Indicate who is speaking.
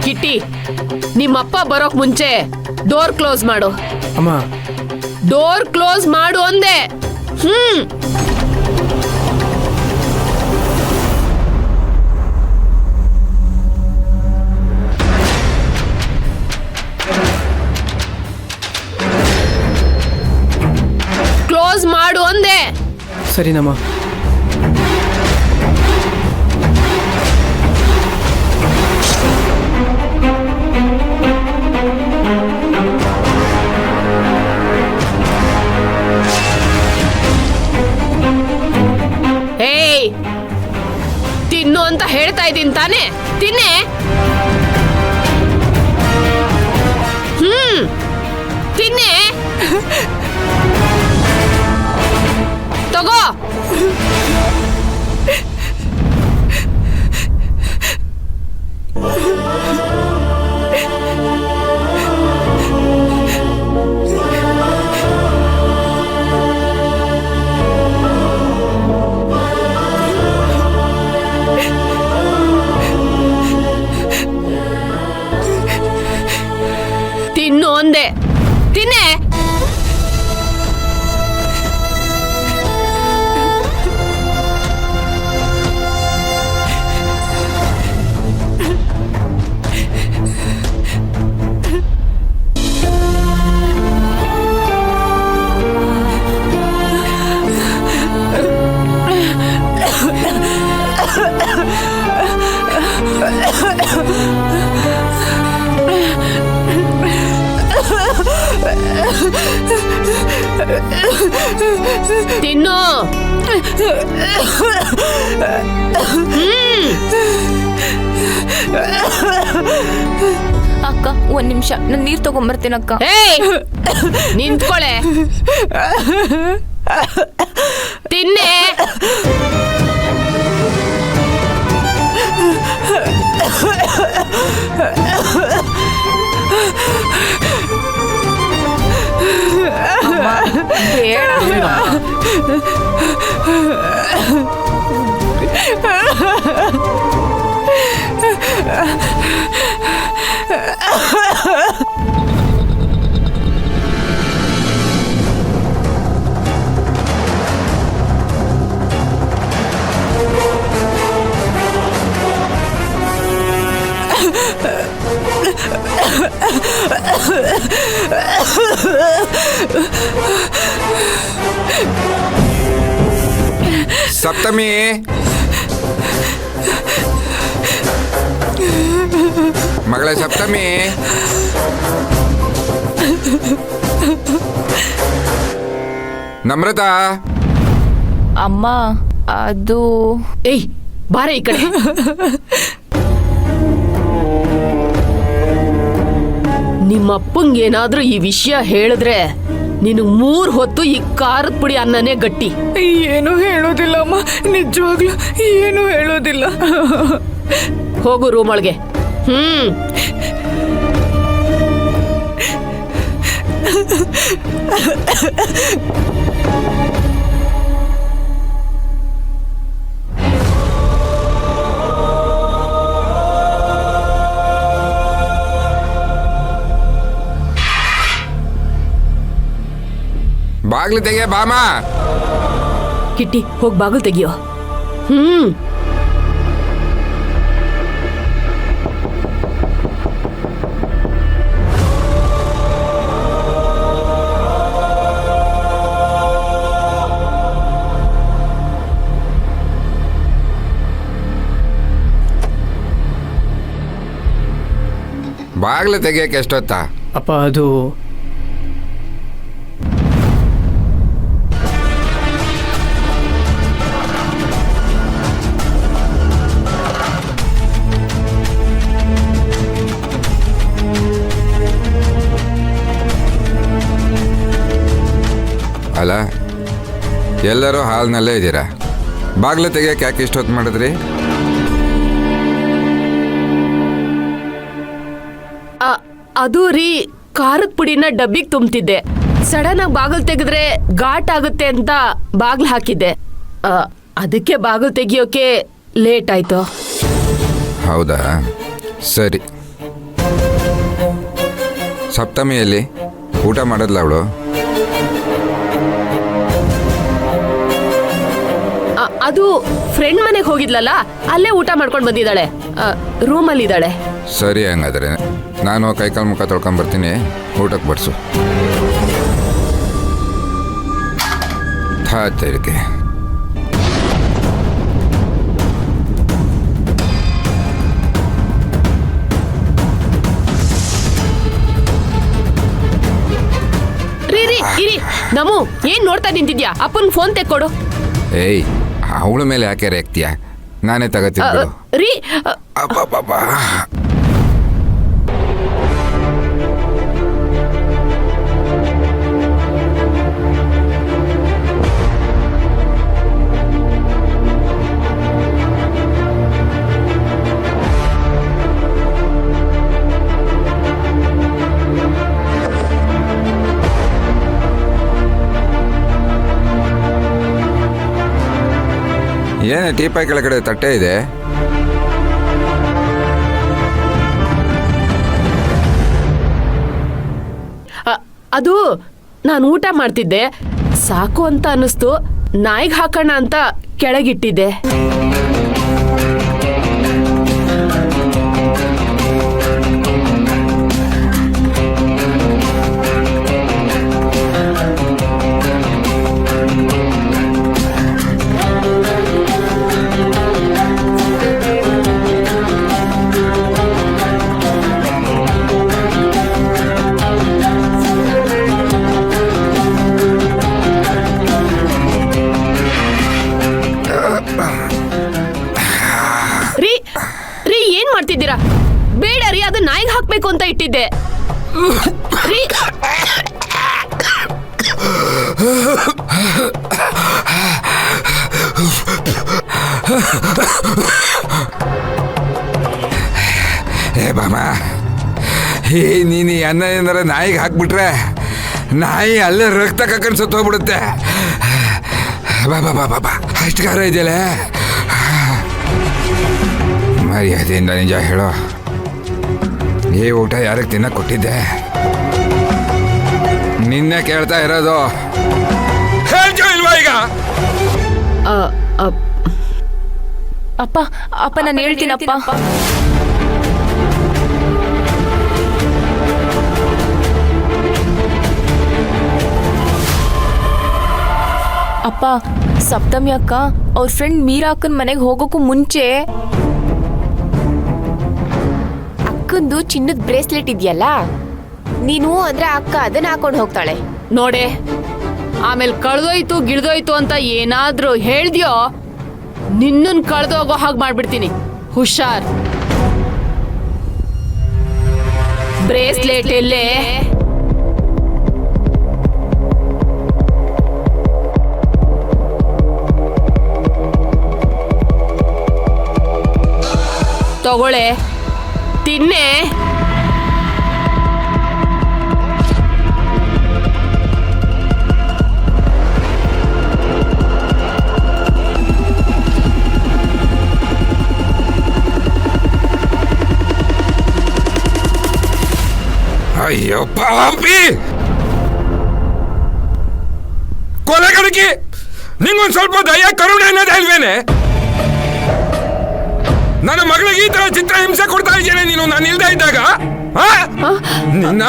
Speaker 1: ಕಿಟ್ಟಿ, ನಿಮ್ಮಪ್ಪ ಬರೋಕ್ ಮುಂಚೆ ಡೋರ್ ಕ್ಲೋಸ್ ಮಾಡು.
Speaker 2: ಅಮ್ಮ,
Speaker 1: ಡೋರ್ ಕ್ಲೋಸ್ ಮಾಡು ಅಂದೆ. ಕ್ಲೋಸ್ ಮಾಡು ಅಂದೆ.
Speaker 2: ಸರಿನಮ್ಮ.
Speaker 1: ಏಯ್, ತಿನ್ನು ಅಂತ ಹೇಳ್ತಾ ಇದ್ದೀನಿ ತಾನೆ, ತಿನ್ನೆ. ತಿನ್ನೆ, ತಗೋ. ತಿನ್ನು ಅಂದೆ, ತಿನ್ನೆ. ತಿನ್ನು.
Speaker 3: ಅಕ್ಕ, ಒಂದ್ ನಿಮಿಷ, ನಾನು ನೀರ್ ತಗೊಂಬರ್ತೀನಿ ಅಕ್ಕ.
Speaker 1: ಏಯ್, ನಿಂತ್ಕೊಳೆ. ತಿನ್ನೆ.
Speaker 3: ಬೇಡ.
Speaker 4: ಸಪ್ತಮಿ, ಮಗಳೇ ಸಪ್ತಮಿ. ನಮ್ರತಾ.
Speaker 3: ಅಮ್ಮ, ಅದು
Speaker 1: ಏಯ್, ಬಾರೆ ಈ ಕಡೆ. ನಿಮ್ಮಪ್ಪಂಗೆ ಏನಾದ್ರೂ ಈ ವಿಷಯ ಹೇಳಿದ್ರೆ ನೀನು 3 ಹೊತ್ತು ಈ ಖಾರದ ಪುಡಿ ಅನ್ನನೇ ಗಟ್ಟಿ.
Speaker 2: ಏನು ಹೇಳೋದಿಲ್ಲ ಅಮ್ಮ, ನಿಜವಾಗ್ಲೂ ಏನು ಹೇಳೋದಿಲ್ಲ.
Speaker 1: ಹೋಗು ರೂಮ್ ಒಳಗೆ.
Speaker 4: ಬಾಗ್ಲು ತೆಗೆ ಬಾಮ.
Speaker 1: ಕಿಟ್ಟಿ, ಹೋಗಿ ಬಾಗಿಲು ತೆಗಿಯೋ.
Speaker 4: ಬಾಗ್ಲು ತೆಗಿಯಕ್ಕೆ ಎಷ್ಟೊತ್ತಾ?
Speaker 2: ಅಪ್ಪ, ಅದು
Speaker 4: ಅಲ್ಲ, ಎಲ್ಲರೂ ಹಾಲ್ನಲ್ಲೇ ಇದ್ದೀರಾ, ಬಾಗ್ಲು ತೆಗಿಯಕ್ಕೆ ಯಾಕೆ ಇಷ್ಟೊತ್ತು ಮಾಡಿದ್ರಿ?
Speaker 1: ಅದು ರೀ, ಖಾರದ ಪುಡಿನ ಡಬ್ಬಿಗೆ ತುಂಬ್ತಿದ್ದೆ. ಸಡನ್ ಆಗಿ ಬಾಗಿಲು ತೆಗೆದ್ರೆ ಘಾಟ್ ಆಗುತ್ತೆ ಅಂತ ಬಾಗ್ಲು ಹಾಕಿದ್ದೆ. ಅದಕ್ಕೆ ಬಾಗಿಲು ತೆಗಿಯೋಕೆ ಲೇಟ್ ಆಯ್ತು.
Speaker 4: ಹೌದಾ, ಸರಿ. ಸಪ್ತಮಿಯಲ್ಲಿ ಊಟ ಮಾಡೋದ್ಲ ಅವಳು?
Speaker 1: ಅದು ಫ್ರೆಂಡ್ ಮನೆಗೆ ಹೋಗಿದ್ಲಲ್ಲ, ಅಲ್ಲೇ ಊಟ ಮಾಡ್ಕೊಂಡು ಬಂದಿದ್ದಾಳೆ, ರೂಮಲ್ಲಿದ್ದಾಳೆ.
Speaker 4: ಸರಿ, ಹಂಗಾದ್ರೆ ನಾನು ಕೈಕಾಲು ಮುಖ ತೊಳ್ಕೊಂಬರ್ತೀನಿ, ಊಟಕ್ಕೆ ಬಡಿಸು. ತೆರಿಗೆ
Speaker 1: ಇರಿ ನಮು, ಏನ್ ನೋಡ್ತಾ ನಿಂತಿದ್ಯಾ? ಅಪ್ಪನ್ ಫೋನ್ ತೆಕ್ಕೊಡು.
Speaker 4: ಏಯ್, ಅವಳ ಮೇಲೆ ಯಾಕೆ ರೇಗ್ತೀಯ? ನಾನೇ ತಗೋತೀನಿ.
Speaker 1: ರೀ,
Speaker 4: ಏನೇ ಟೀಪಾಯ್ ಕೆಳಗಡೆ ತಟ್ಟೆ ಇದೆ?
Speaker 1: ಅದು ನಾನು ಊಟ ಮಾಡ್ತಿದ್ದೆ, ಸಾಕು ಅಂತ ಅನ್ನಿಸ್ತು, ನಾಯಿಗೆ ಹಾಕೋಣ ಅಂತ ಕೆಳಗಿಟ್ಟಿದ್ದೆ. ರೀ, ಏನ್ ಮಾಡ್ತಿದ್ದೀರಾ? ಬೇಡ ರೀ, ಅದು ನಾಯಿಗೆ ಹಾಕ್ಬೇಕು ಅಂತ ಇಟ್ಟಿದ್ದೆ ರೀ.
Speaker 4: ಏ ಬಾಮ, ನೀನು ಈ ಅನ್ನ ಏನಾರ ನಾಯಿಗೆ ಹಾಕ್ಬಿಟ್ರೆ ನಾಯಿ ಅಲ್ಲೇ ರಕ್ತ ಕಕ್ಕಂಡು ಸತ್ತೋಗ್ಬಿಡುತ್ತೆ. ಬಾಬಾ ಬಾಬಾ ಬಾ, ಅಷ್ಟು ಖಾರ ಇದೆಯಲ್ಲ. ಮರ್ಯಾದೆಯಿಂದ ನಿಜ ಹೇಳೋ, ಈ ಊಟ ಯಾರಿಗೆ ತಿನ್ನಕ್ಕೆ ಕೊಟ್ಟಿದ್ದೆ? ನಿನ್ನೆ ಕೇಳ್ತಾ ಇರೋದು, ಹೇಳ್ತೀವಿ ಇಲ್ವಾ ಈಗ?
Speaker 3: ಅಪ್ಪ ಅಪ್ಪ ನಾನು ಹೇಳ್ತೀನಪ್ಪ. ಅಪ್ಪ, ಸಪ್ತಮಿ ಅಕ್ಕ ಅವ್ರ ಫ್ರೆಂಡ್ ಮೀರಾ ಅಕ್ಕನ ಮನೆಗೆ ಹೋಗೋಕ್ಕೂ ಮುಂಚೆ ಅಕ್ಕಂದು ಚಿನ್ನದ ಬ್ರೇಸ್ಲೆಟ್ ಇದೆಯಲ್ಲ, ನೀನು ಅಂದ್ರೆ ಅಕ್ಕ ಅದನ್ನ ಹಾಕೊಂಡು ಹೋಗ್ತಾಳೆ
Speaker 1: ನೋಡೆ. ಆಮೇಲೆ ಕಳ್ದೋಯ್ತು ಗಿಳ್ದೋಯ್ತು ಅಂತ ಏನಾದ್ರೂ ಹೇಳ್ದ್ಯೋ, ನಿನ್ನನ್ ಕಳ್ದೋಗೋ ಹಾಗೆ ಮಾಡ್ಬಿಡ್ತೀನಿ. ಹುಷಾರ್. ಬ್ರೇಸ್ಲೆಟ್ ಎಲ್ಲೇ? ತಗೊಳ್ಳೆ, ತಿನ್ನೆ.
Speaker 4: ಅಯ್ಯೋ ಪಾಪಿ, ಕೊಲೆಗಡಕಿ, ನಿಂಗೊಂದು ಸ್ವಲ್ಪ ದಯ ಕರುಣೆ ಅನ್ನೋದು ಅಲ್ವೇನೆ? ನನ್ನ ಮಗಳಿಗೆ ಈ ತರ ಚಿತ್ರ ಹಿಂಸೆ ಕೊಡ್ತಾ ಇದ್ದೇನೆ ನೀನು, ನಾನು ಇಲ್ದೇ ಇದ್ದಾಗ. ನಿನ್ನ